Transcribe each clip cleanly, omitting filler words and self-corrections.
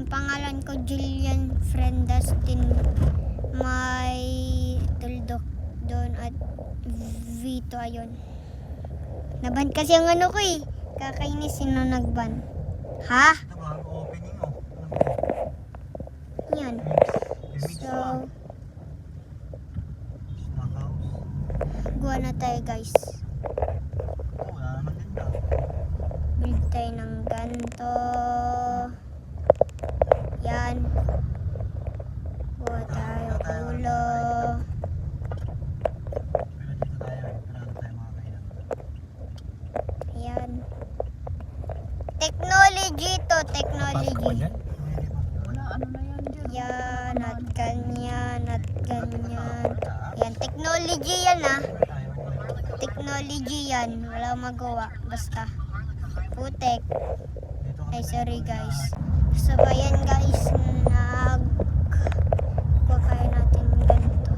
pangalan ko Julian Friend Dustin. May tuldok doon at Vito ayun. Naban kasi ang ano ko eh. Kakainis sino nagban. Ha? Opening oh. Yan. So, gawa na tayo guys. Wala naman din daw. Build tayo ng ganito. Yan. Gawa tayo ulo. Pero dito tayo. Marami tayo mga kainan. Yan. Technology to, technology. Wala, ano na yan dyan? Yan, at ganyan, at ganyan. Yan, technology yan ah. Technology yan. Wala magawa. Basta. Putek. Ay, sorry guys. So, ayan guys. Kuha natin ganito.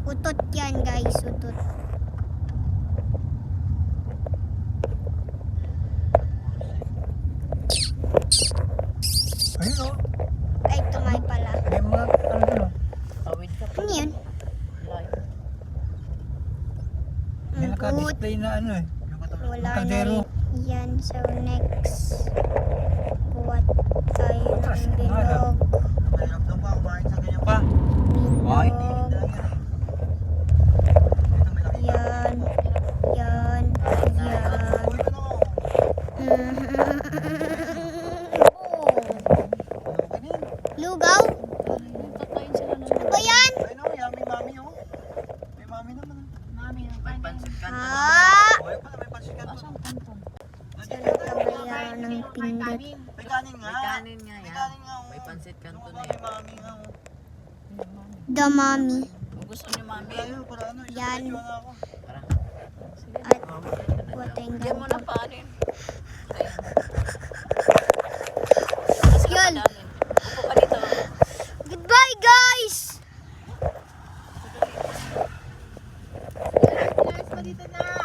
Utot yan guys. Utot. Ayun oh. Ay, tumay pala. May mga ano dun oh. Tawid ka pa. Ano yun? Live. May Ang good. naka-display na ano eh. Wala na Kaldero. rin. Yan. So, next. Kuha tayo ng bilog. Mahirap daw pa kumain sa ganyan pa. Why? Bilog. Dito may nakita. Yan. Yan. Yan. Uy, ano? Lugaw? Tatayin sila ng Ano ba yan? Ayun oh, yummy mami oh. May mami naman. mami. May pansit ka. Ha? Oh, ayun pala may pansikan to. Asan kanton? So, nagkamaya ng pindot. May kanin nga. May kanin nga May yan. kanin nga oh. May pansit kanton Ano na ba, yan. may mami nga oh. The mommy. Kung gusto niyo mami. Ayun, para ano. Yan. Isa-diretso na ako. Tara. At kuha tayong Diyan mo na ganito. panin.